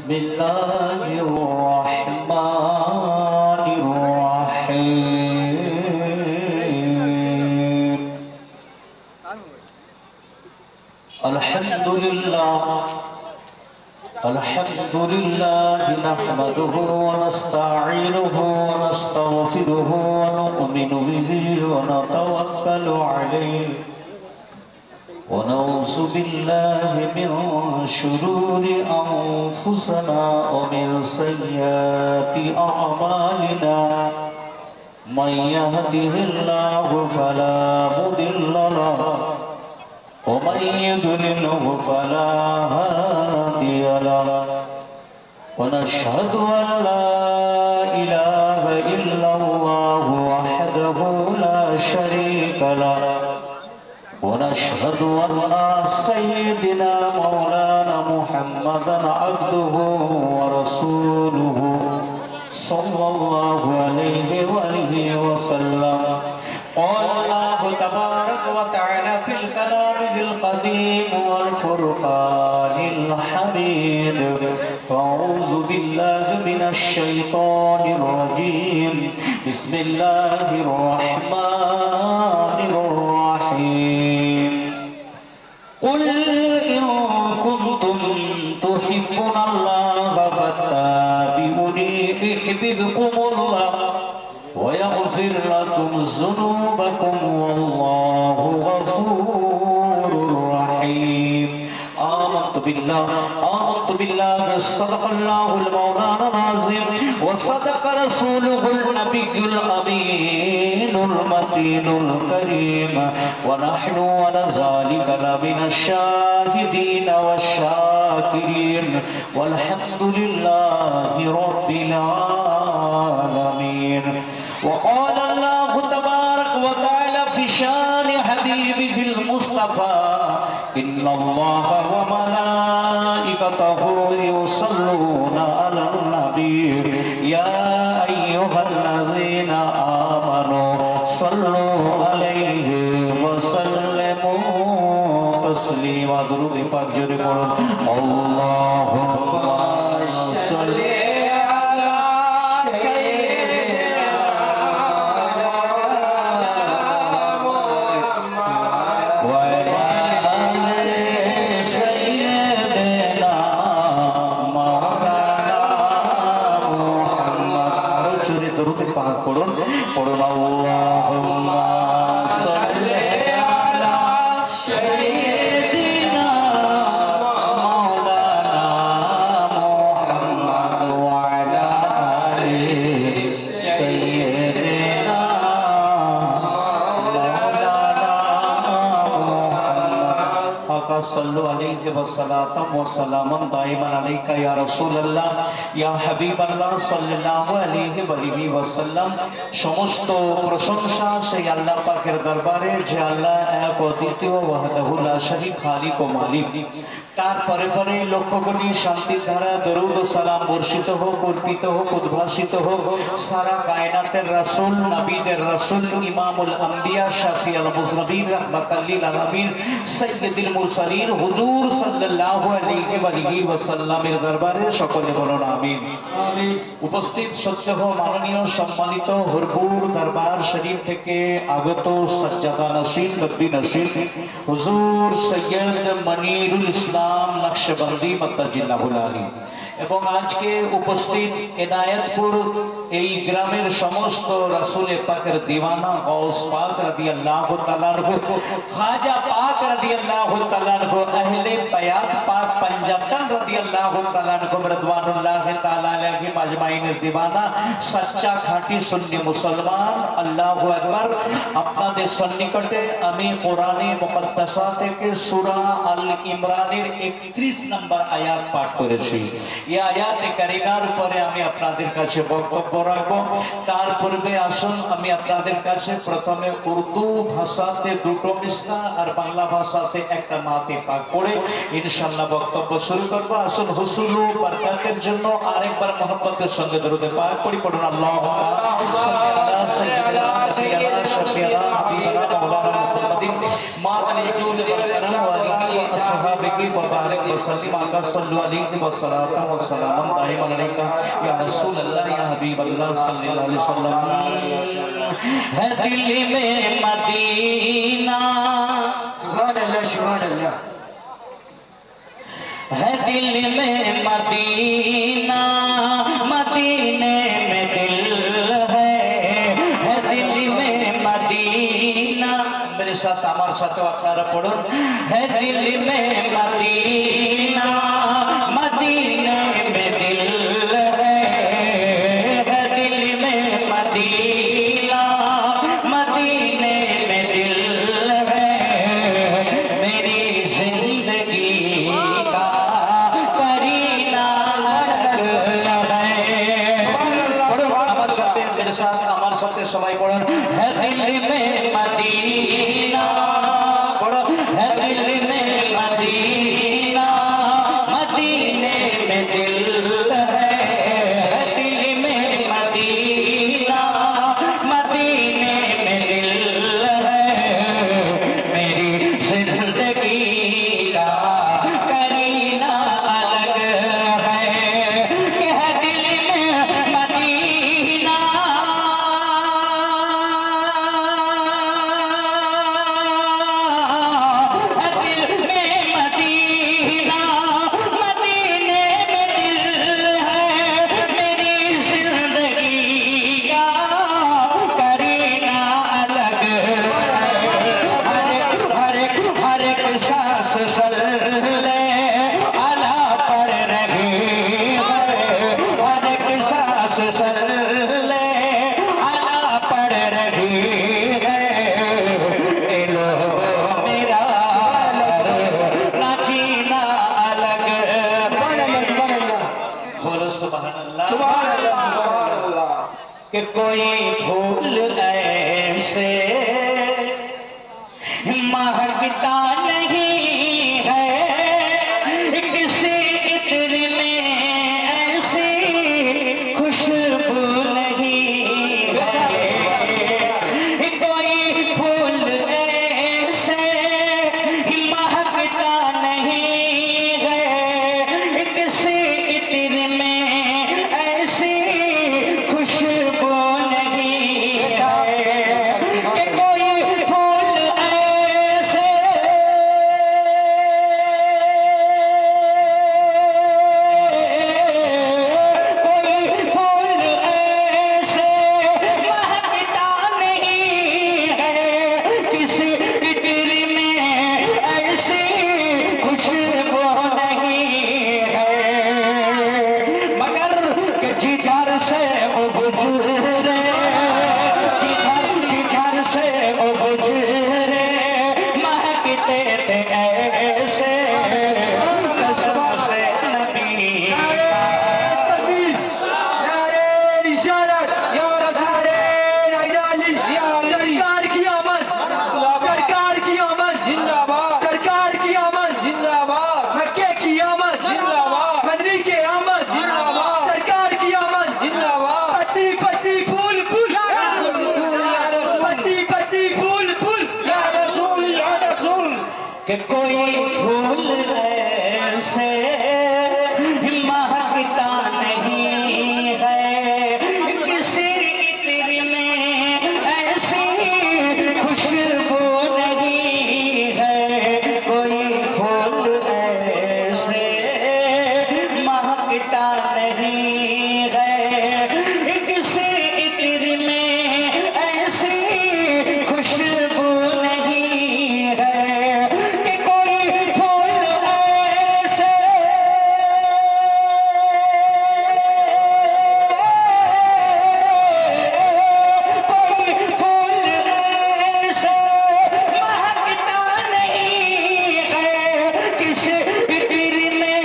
بسم الله الرحمن الرحيم الحمد لله نحمده ونستعينه ونستغفره ونؤمن به ونتوكل عليه ونعوذ بالله من شرور أنفسنا ومن سيئات أعمالنا من يهده الله فلا مضل له ومن يضلله فلا هادي له ونشهد أن لا إله إلا الله وحده لا شريك له ونشهد أن سيدنا مولانا محمدا عبده ورسوله صلى الله عليه وآله وسلم قال الله تبارك وتعالى في الكلام القديم والفرقان الحميد أعوذ بالله من الشيطان الرجيم بسم الله الرحمن الرحيم قل إن كنتم تحبون الله فاتبعوني يحببكم الله ويغفر لكم ذنوبكم والله غفور رحيم آمنت بالله صدق الله المولانا العظيم وصدق رسوله النبي الأمين المتين الكريم ونحن على ذلك لمن الشاهدين والشاكرين والحمد لله رب العالمين وقال الله تبارك وتعالى في شان حبيبه المصطفى إن الله وملائكته يصلون على النبي يا أيها الذين آمنوا صلوا عليه وسلموا تسليما درود پاک جوڑے پڑھو اللهم صل صلوا عليه وسلام وسلام دائما عليك يا رسول الله يا حبيب الله صلى الله عليه وسلم সমস্ত প্রশংসা সেই আল্লাহ পাকের দরবারে যে আল্লাহ এক অদ্বিতীয় ওয়াহদাহু লা শারীক খালিক ও মালিক তারপরে পরে লক্ষ কোটি শান্তির ধারা দরুদ ও সালাম বর্ষিত হোক অর্পিত হোক উদ্ভাসিত হোক সারা কায়নাতের রাসূল নবীদের রাসূল ইমামুল আম্বিয়া শাফিউল মুজনবিন রাহমাতাল লিল আলামিন সাইয়্যিদুল মুরসালিন হুজুর সাল্লাল্লাহু আলাইহি ওয়াসাল্লামের দরবারে সকলে বলুন আমিন। উপস্থিত সত্যহ মাননীয় সম্মানিত হুজুর দরবার শরীফ থেকে আগত সজ্জাদা নসীব নবী নসীব হুজুর সৈয়দ মনিরুল ইসলাম নকশবন্দি মতাজিল্লাহুল আলী এবং আজকে উপস্থিত এনায়েতপুর এই গ্রামের সমস্ত রাসূল পাকের দিওয়ানা গৌস পাক রাদিয়াল্লাহু তাআলা আনহু খাজা পাক রাদিয়াল্লাহু তাআলা আনহু আহলে বায়াত পাক পঞ্জাবতন রাদিয়াল্লাহু তাআলা আনহু রিদওয়ানুল্লাহ তাআলা আলাইহিম আজমাইনের দিওয়ানা সচ্চা খাঁটি সুন্নি মুসলমান আল্লাহু আকবার। আপনাদের সন্নিকটে আমি কোরআনে মুকদ্দাসা থেকে সূরা আল ইমরানের 31 নম্বর আয়াত পাঠ করেছি। এই আয়াতে কারিমার উপরে আমি আপনাদের কাছে বক্তব্য রাখবো। তার পূর্বে আসুন আমি আপনাদের কাছে প্রথমে উর্দু ভাষাতে দুটো মিসরা আর বাংলা ভাষাতে একটা নাতে পাক পড়ে ইনশাআল্লাহ বক্তব্য শুরু করব। আসুন হুসুল ও বরকতের জন্য আরেকবার মহব্বতের সঙ্গে দরুদে পাক পড়ি পড়ুন আল্লাহুম্মা সাল্লি আলা সাইয়্যিদিনা শাফিআনা হাবিবানা মাওলানা মুহাম্মাদিন মা আলিহি ওয়া সাহবিহি असहाबिही व बारिक व सल्लिम आका सल्लल्लाहु अलैहि वसल्लम व सलामन दाइमन अलैका या रसूल अल्लाह या हबीब अल्लाह सल्लल्लाहु अलैहि वसल्लम। है दिल में मदीना, सुभान अल्लाह सुभान अल्लाह। है दिल में मदीना, मदीने में दिल है दिल में मदीना। मेरे साथ আমার সাথে আপনারা পড়ুন, है दिल में मदीना, मदीने में दिल है दिल में मदीना, मदीने में दिल है मेरी जिंदगी का करीना है। আমার সাথে मेरे साथ আমার সাথে সবাই পড়ুন, है दिल में मदीना, पढ़ो है दिल में मदीना, मदीने में दिल है दिल में मदीना, मदीने में दिल है मेरी जिंदगी का करीना अलग है कि है दिल में मदीना। कि कोई फूल ऐसे महकता नहीं है, किसी इत्र में ऐसी खुशबू नहीं है। कोई फूल ऐसे महकता नहीं है, किसी इत्र में ऐसी खुशबू नहीं है। कि कोई फूल ऐसे महकता नहीं है, किसी इत्र में ऐसी खुशबू नहीं है। मगर कि जिधर से वो गुजरे, जिधर से वो गुजरे महकते थे ऐसे कसम से नबी सरकार की आमद, सरकार की आमद जिंदाबाद, सरकार की आमद जिंदाबाद, मक्के की आमद जिंदाबाद, मदनी के आमद जिंदाबाद, सरकार की आमद जिंदाबाद। पत्ती पत्ती फूल फूल पत्ती पत्ती फूल फूल या रसूल या रसूल। कि कोई फूल ऐसे महकता नहीं है, किसी इत्र में ऐसी खुशबू नहीं है। कोई फूल ऐसे महकता नहीं है, किसी इत्र में ऐसी खुशबू नहीं है। कि कोई फूल ऐसे महकता नहीं है, किसी इत्र में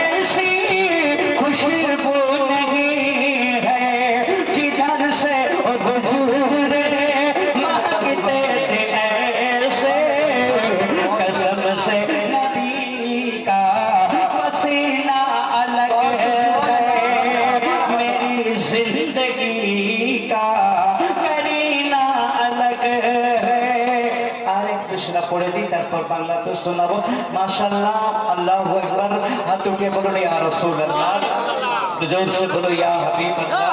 ऐसी खुशबू তারপর বাংলাতে শোনাবো। মাশাআল্লাহ, আল্লাহু আকবার। হাত উঠিয়ে বলুন ইয়া রাসূলুল্লাহ, जोर से बोलो या हबीब अल्लाह।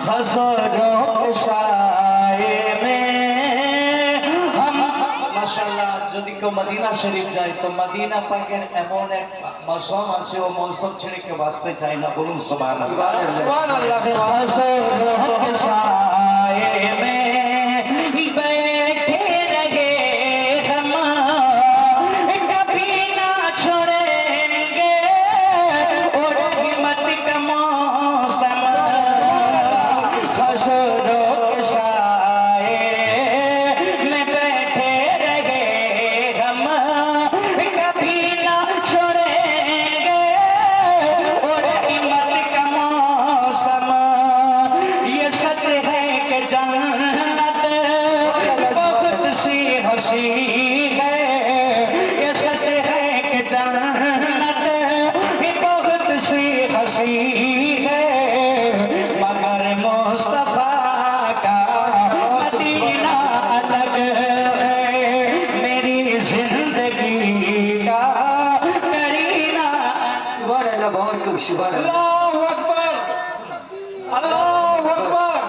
हज़ारों साए में हम माशाअल्लाह, যদি কেউ মদিনা শরীফ যায় তো মদিনা পাকের এমন এক মৌসুম আছে, ও মৌসুম ছেড়ে কেউ বাঁচতে চায় না। বলুন সুবহানাল্লাহ। हज़ारों साए में बैठे रहे हम, कभी ना छोड़ेंगे और हिम्मत का मौसम। हज़ारों साए में बैठे रहे हम, कभी ना छोड़ेंगे और हिम्मत का मौसम। ये सच है कि जन्नत बहुत सी हंसी है, ये सच है कि जन्नत बहुत सी हंसी है, मगर मुस्तफा का मदीना अलग है, मेरी जिंदगी का करीना। सुभान अल्लाह, बहुत खूब, सुभान अल्लाह। अल्लाहु अकबर, अल्लाहु अकबर,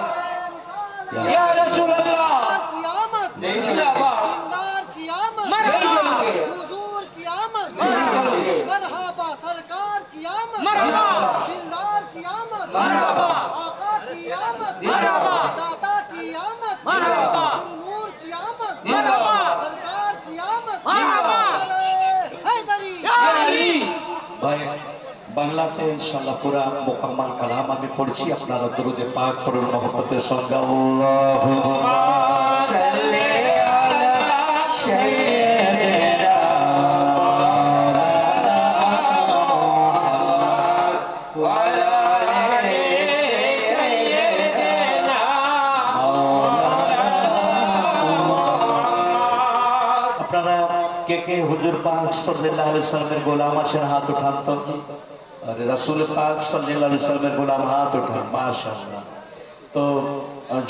या रसूल अल्लाह। क़यामत जिंदाबाद, दिलदार की आमद मरहबा, हुजूर की आमद मरहबा, मरहबा सरकार की आमद मरहबा, दिलदार की आमद मरहबा, आका की आमद मरहबा, दाता की आमद मरहबा, नूर की आमद मरहबा, सरकार की आमद मरहबा, अरे हैदरी या अली। ভাই বাংলাতে ইনশাআল্লাহ পুরা মুকাম্মাল কালাম আমি পড়ছি, আপনারা দরুদে পাক পড়ুন মহব্বতের সঙ্গে। আল্লাহুম্মা সাল্লি আলা সাইয়্যিদিনা মুহাম্মদ ওয়া আলা আলি সাইয়্যিদিনা মাওলানা। আপনারা কে কে হুজুর পাক সাল্লাল্লাহু আলাইহি ওয়াসাল্লামের গোলাম আছেন? হাত উঠান তো। আর রাসূল পাক সাল্লাল্লাহু আলাইহি ওয়াসাল্লামের গোলাম, হাত উঠান। মাশাআল্লাহ। তো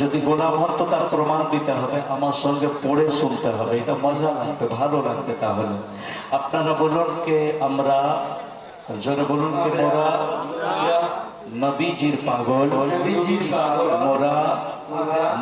যদি গোলাম হন তো তার প্রমাণ দিতে হবে, আমার সঙ্গে পড়ে শুনতে হবে, এটা মজা লাগবে, ভালো লাগবে। তাহলে আপনারা বলুন কে আমরা, জোরে বলুন কে মোরা নবীজির পাগল, নবীজির পাগল, মোরা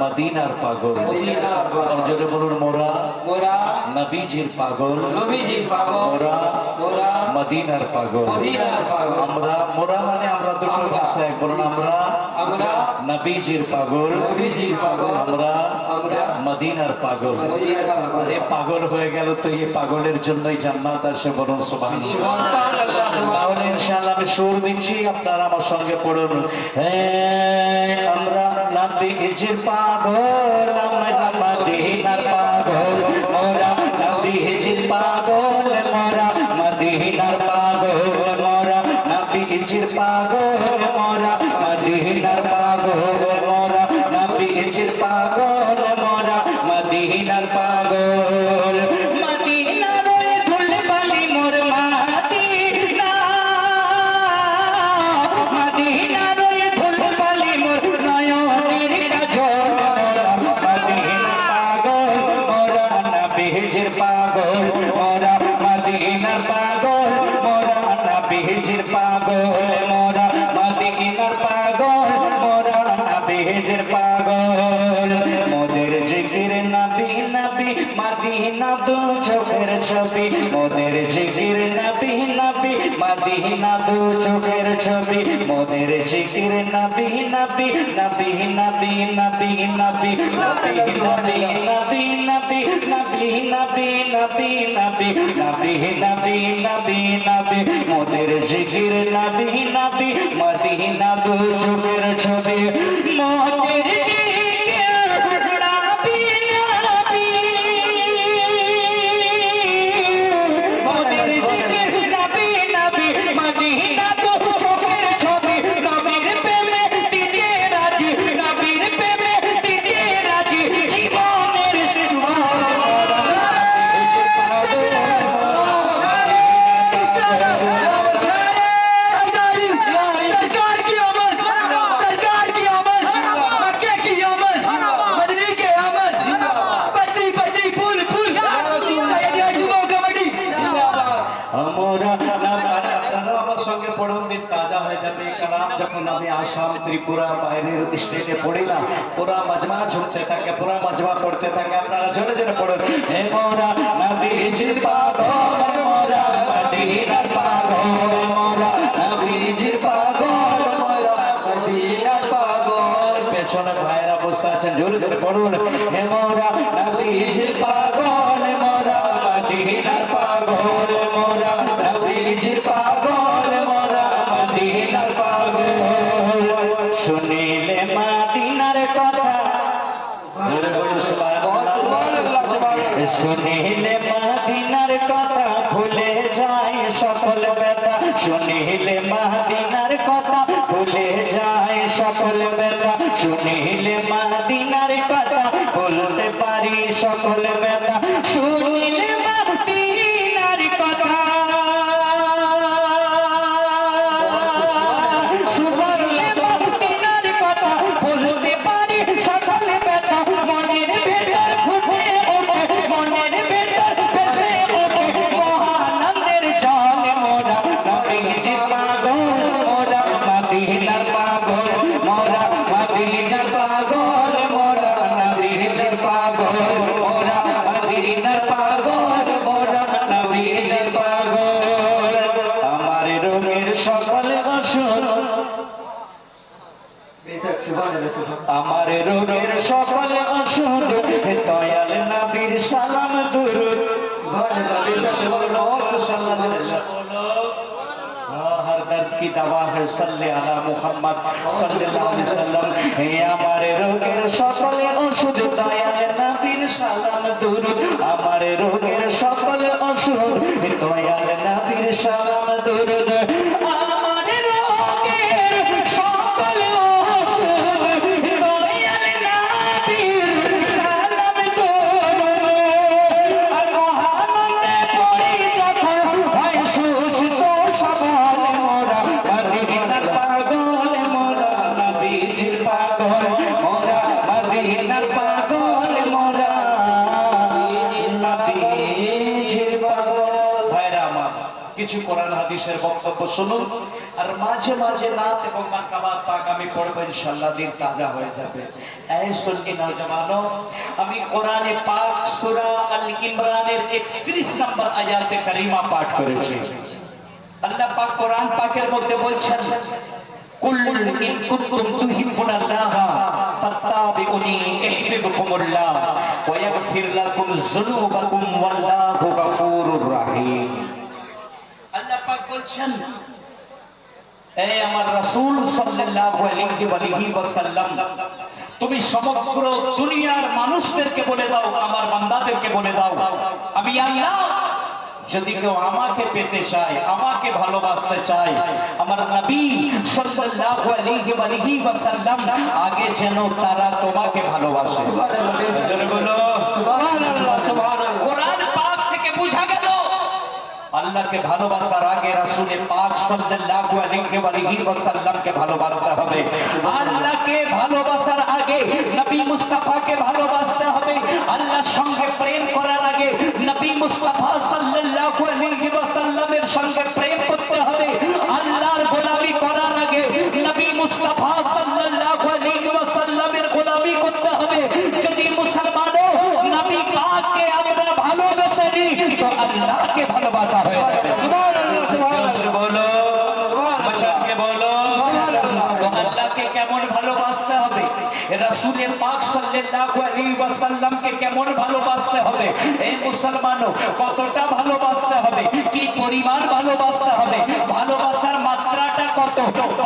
মদিনার পাগল। মদিনার পাগল। আর জোরে বলুন মোরা মোরা নবীজির পাগল, নবীজির পাগল, মোরা মোরা মদিনার পাগল। মদিনার পাগল। আমরা মোরা মানে আমরা দুটো আমরা। ভাষা এক, বলুন আমরা আমরা নবীজির পাগল, নবীজির পাগল, আমরা আমরা মদিনার পাগল। মদিনার পাগল। আরে পাগল হয়ে গেল তো এই পাগলের জন্যই জান্নাত আসে, বলুন সুবহানাল্লাহ। সুবহানাল্লাহ। তাহলে ইনশাআল্লাহ আমি সুর দিচ্ছি, আপনারা আমার সঙ্গে পড়ুন। হ্যাঁ আমরা নবীজির পাগল, আমরা মদিনার পাগল, মোরা নবীজির পাগল, মোরা মদিনার পাগল, মোরা নবীজির পাগল, মোরা মদিনার পাগল, মোরা নবীজির পাগল, মোরা মদিনার পাগল। মদিনার ওই ধুলবালি মোর মাদিনা, মদিনার ওই ধুলবালি মোর নয়নের কাজল, মোরা মদিনার পাগল, মোরা নবীজির পাগল, মোরা মদিনার পাগল, মোরা নবীজির পাগল, মোরা মদিনার পাগল, মোরা নবীজির পাগল। মোদের জিকির নবী নবী মদিনা দু চোখের ছবি, মোদের জিকির নবী নবী মদিনা দু চোখের ছবি, মোদের জিকির নবী নবী নবী নবী নবী নবী নবী নবী নবী নবী নবী নবী নবী নবী নবী নবী নবী নবী, মোদের জিকির নবী নবী মদিনা দু চোখের ছবি, মোদের জিকির নবী নবী, মোদের জিকির নবী নবী মদিনা দু চোখের ছবি, নবীর প্রেমে দিতে রাজি, নবীর প্রেমে দিতে রাজি, জীবনের सरकार की आमद, सरकार की आमद, मक्के की জোরে পড়ুন, দিন তাজা হয়ে যাবে। কালাম যখন আমি আসাম, ত্রিপুরা, বাইরের স্টেটে পড়ি না, পুরা মাজমা ঝুমতে থাকে, পুরা মাজমা পড়তে থাকে। আপনারা জোরে জোরে পড়ুন। হে মোরা নবীজির পাগল, মোরা মদিনার পাগল, মোরা নবীজির পাগল, মোরা মদিনার পাগল। পেছনে ভাইরা বসে আছেন, জোরে জোরে পড়ুন। হে মোরা নবীজির পাগল, মোরা মদিনার পাগল, মোরা নবীজির পাগল, মোরা মদিনার পাগল। শুনিলে মদিনার কথা, শুনিলে মদিনার কথা ভুলে যায় সকল ব্যথা, শুনিলে মদিনার কথা ভুলে যায় সকল ব্যথা, শুনিলে মদিনার কথা বলতে পারি সকল ব্যথা, শুনিলে মদিনার কথা, শুনিলে মদিনার কথা বলতে পারি সকল ব্যথা, মনের ভেতর ফুটে ওঠে, মনের ভেতর ভেসে ওঠে মহানন্দের জল। মোরা নবীজির পাগল, মোরা মদিনার পাগল, মোরা মদিনার পাগল, মোরা নবীজির পাগল, মোরা মদিনার পাগল, মোরা নবীজির পাগল। আমার রোগের সকল অসুখ, আমার রোগের সকল অসুখ দয়াল নবীর সালাম দুরুদ। हर दर्द की दवा है सल्ले अला मुहम्मद सल्लल्लाहु अलैहि वसल्लम। हे আমার রোগের সকল ওষুধ দয়াল নবীর সালাম দুরুদ, আমার রোগের সকল ওষুধ দয়াল নবীর সালাম দুরুদ। আমার রোগের সকল ওষুধ দয়াল নবীর সালাম দুরুদ। আর মহানন্দে পড়ি যখন হয় সুস্থ সবল, মোরা মদিনার পাগল, মোরা নবীজির পাগল, মোরা মদিনার পাগল, মোরা নবীজির পাগল। ভাইরা আমার, কিছু কোরআন হাদিসের বক্তব্য শুনুন, আর মাঝে মাঝে নাত এবং মাকাবাত পাক আমি পড়বো, ইনশাআল্লাহ দিন তাজা হয়ে যাবে। এই সুন্নি নওজওয়ানো, আমি কোরআনে পাক সূরা আল ইমরানের 31 নম্বর আয়াতে কারিমা পাঠ করেছি। আল্লাহ পাক কোরআন পাকের মধ্যে বলছেন, কুল ইন কুনতুম তুহিব্বুনাল্লাহ ফাত্তাবিউনি ইউহিব্বুকুমুল্লাহ ওয়া ইয়াগফির লাকুম যুনুবাকুম ওয়াল্লাহু গফুরুর রহিম। আল্লাহ পাক বলছেন, এই আমার রাসূল সাল্লাল্লাহু আলাইহি ওয়াসাল্লাম, তুমি সমগ্র দুনিয়ার মানুষদেরকে বলে দাও, আমার বান্দাদেরকে বলে দাও, আমি আল্লাহ যদি কেউ আমাকে পেতে চায়, আমাকে ভালোবাসতে চায়, আমার নবী সাল্লাল্লাহু আলাইহি ওয়াসাল্লাম আগে যেন তারা তোমাকে ভালোবাসে। জোরে বলো সুবহানাল্লাহ, সুবহানাল্লাহ। কোরআন পাক থেকে বোঝা গেল আল্লাহকে ভালোবাসার আগে রাসূল পাক সাল্লাল্লাহু আলাইহি ওয়াসাল্লামকে ভালোবাসতে হবে। আল্লাহকে ভালোবাসার আগে নবী মুস্তাফাকে ভালোবাসতে হবে। আল্লাহর সঙ্গে প্রেম করার আগে নবী মুস্তাফা সাল্লাল্লাহু আলাইহি ওয়াসাল্লামের সঙ্গে প্রেম করতে হবে। আল্লাহর গোলামি করার আগে নবী মুস্তাফা সাল্লাল্লাহু আলাইহি ওয়াসাল্লামের গোলামি করতে হবে। যদি মুসলমানও নবী পাককে আমরা ভালোবেসে নিই তো আল্লাহকে ভালোবাসা হয়ে যাবে। সুবহানাল্লাহ, সুবহানাল্লাহ বলো, বাচ্চাকে বলো। তো আল্লাহকে কেমন ভালোবাসতে হবে, রাসূল পাক সাল্লাল্লাহু আলাইহি ওয়াসাল্লামকে কেমন ভালোবাসতে হবে, এই মুসলমানও কতটা ভালোবাসতে হবে, কি পরিমাণ ভালোবাসতে হবে, ভালোবাসার মাত্রাটা কত,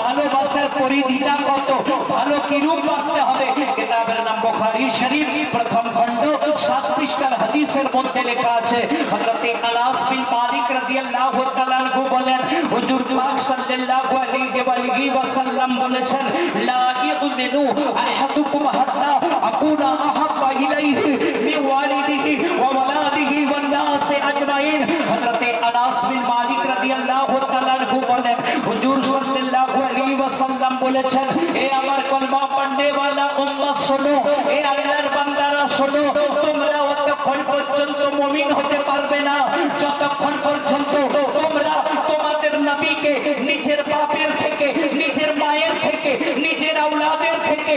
ভালোবাসার পরিধিটা কত, ভালো কিরূপ বাসতে হবে। কিতাবের নাম বুখারী শরীফ, প্রথম খণ্ড 7 পৃষ্ঠার হাদিসের মধ্যে লেখা আছে, হযরত আনাস বিন মালিক রাদিয়াল্লাহু তাআলা আনহু বলেন, হুজুর পাক সাল্লাল্লাহু আলাইহি ওয়াসাল্লাম বলেছেন, লা ইউমিনু আহাদুকুম হাত্তা আকুনা আহাব্বা ইলাইহি মিন ওয়ালিদিহি ওয়া ওয়ালাদিহি ওয়ান নাসি আজমাইন। হযরত আনাস বিন মালিক রাদিয়াল্লাহু তাআলা আনহু বলেন, হুজুর সাল্লাল্লাহু আলাইহি ওয়াসাল্লাম বলেছেন, হে আমার কলমা পড়নে वाला উম্মত শোনো, হে আল্লাহর বান্দারা শোনো, তোমরা ততক্ষণ পর্যন্ত মুমিন হতে পারবে না যতক্ষণ পর্যন্ত তোমরা তোমাদের নবীকে নিজের বাপের থেকে, নিজের মায়ের থেকে, নিজের আওলাদের থেকে,